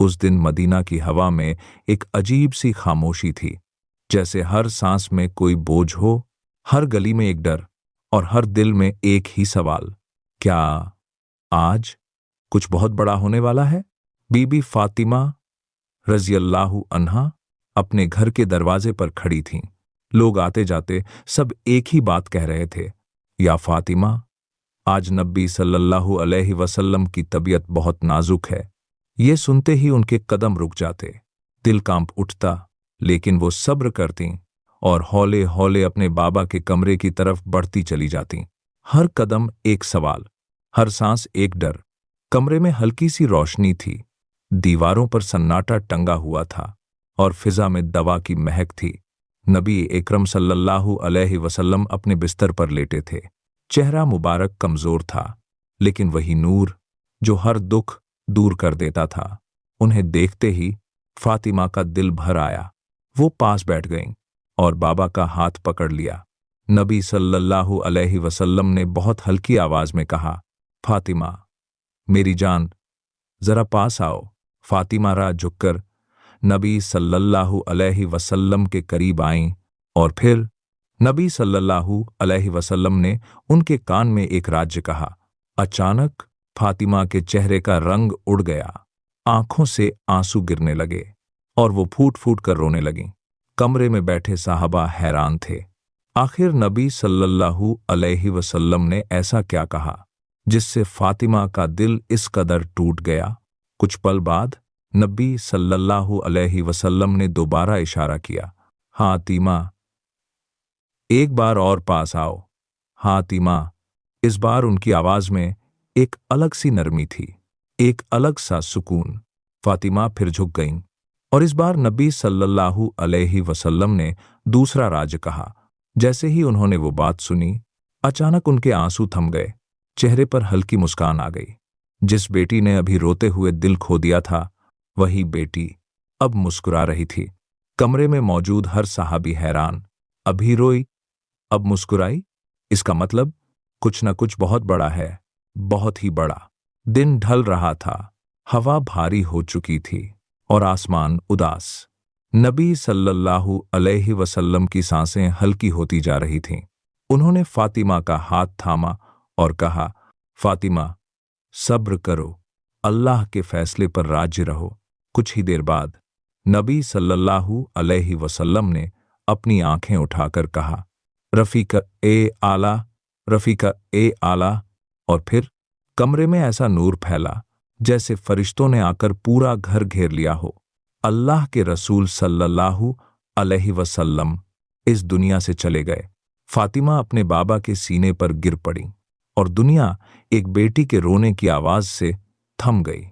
उस दिन मदीना की हवा में एक अजीब सी खामोशी थी, जैसे हर सांस में कोई बोझ हो, हर गली में एक डर और हर दिल में एक ही सवाल, क्या आज कुछ बहुत बड़ा होने वाला है? बीबी फातिमा रज़ियल्लाहु अन्हा अपने घर के दरवाजे पर खड़ी थीं। लोग आते जाते सब एक ही बात कह रहे थे, या फातिमा, आज नबी सल्लल्लाहु अलैहि वसल्लम की तबीयत बहुत नाजुक है। ये सुनते ही उनके कदम रुक जाते, दिल कांप उठता, लेकिन वो सब्र करतीं और हौले हौले अपने बाबा के कमरे की तरफ बढ़ती चली जातीं। हर कदम एक सवाल, हर सांस एक डर। कमरे में हल्की सी रोशनी थी, दीवारों पर सन्नाटा टंगा हुआ था और फिजा में दवा की महक थी। नबी एकरम सल्लल्लाहु अलैहि वसल्लम अपने बिस्तर पर लेटे थे। चेहरा मुबारक कमजोर था, लेकिन वही नूर जो हर दुख दूर कर देता था। उन्हें देखते ही फातिमा का दिल भर आया। वो पास बैठ गईं और बाबा का हाथ पकड़ लिया। नबी सल्लल्लाहु अलैहि वसल्लम ने बहुत हल्की आवाज में कहा, फातिमा मेरी जान, जरा पास आओ। फातिमा राह झुककर नबी सल्लल्लाहु अलैहि वसल्लम के करीब आईं और फिर नबी सल्लल्लाहु अलैहि वसल्लम ने उनके कान में एक राज्य कहा। अचानक फातिमा के चेहरे का रंग उड़ गया, आंखों से आंसू गिरने लगे और वो फूट फूट कर रोने लगीं। कमरे में बैठे साहबा हैरान थे। आखिर नबी सल्लल्लाहु अलैहि वसल्लम ने ऐसा क्या कहा जिससे फातिमा का दिल इस कदर टूट गया? कुछ पल बाद नबी सल्लल्लाहु अलैहि वसल्लम ने दोबारा इशारा किया, फातिमा एक बार और पास आओ। फातिमा, इस बार उनकी आवाज में एक अलग सी नरमी थी, एक अलग सा सुकून। फातिमा फिर झुक गईं और इस बार नबी सल्लल्लाहु अलैहि वसल्लम ने दूसरा राज कहा। जैसे ही उन्होंने वो बात सुनी, अचानक उनके आंसू थम गए, चेहरे पर हल्की मुस्कान आ गई। जिस बेटी ने अभी रोते हुए दिल खो दिया था, वही बेटी अब मुस्कुरा रही थी। कमरे में मौजूद हर सहाबी हैरान, अभी रोई अब मुस्कुराई, इसका मतलब कुछ न कुछ बहुत बड़ा है, बहुत ही बड़ा। दिन ढल रहा था, हवा भारी हो चुकी थी और आसमान उदास। नबी सल्लल्लाहु अलैहि वसल्लम की सांसें हल्की होती जा रही थीं। उन्होंने फातिमा का हाथ थामा और कहा, फातिमा सब्र करो, अल्लाह के फैसले पर राजी रहो। कुछ ही देर बाद नबी सल्लल्लाहु अलैहि वसल्लम ने अपनी आंखें उठाकर कहा, रफ़ीका ए आला, रफ़ीका ए आला। और फिर कमरे में ऐसा नूर फैला जैसे फरिश्तों ने आकर पूरा घर घेर लिया हो। अल्लाह के रसूल सल्लल्लाहु अलैहि वसल्लम इस दुनिया से चले गए। फातिमा अपने बाबा के सीने पर गिर पड़ी और दुनिया एक बेटी के रोने की आवाज से थम गई।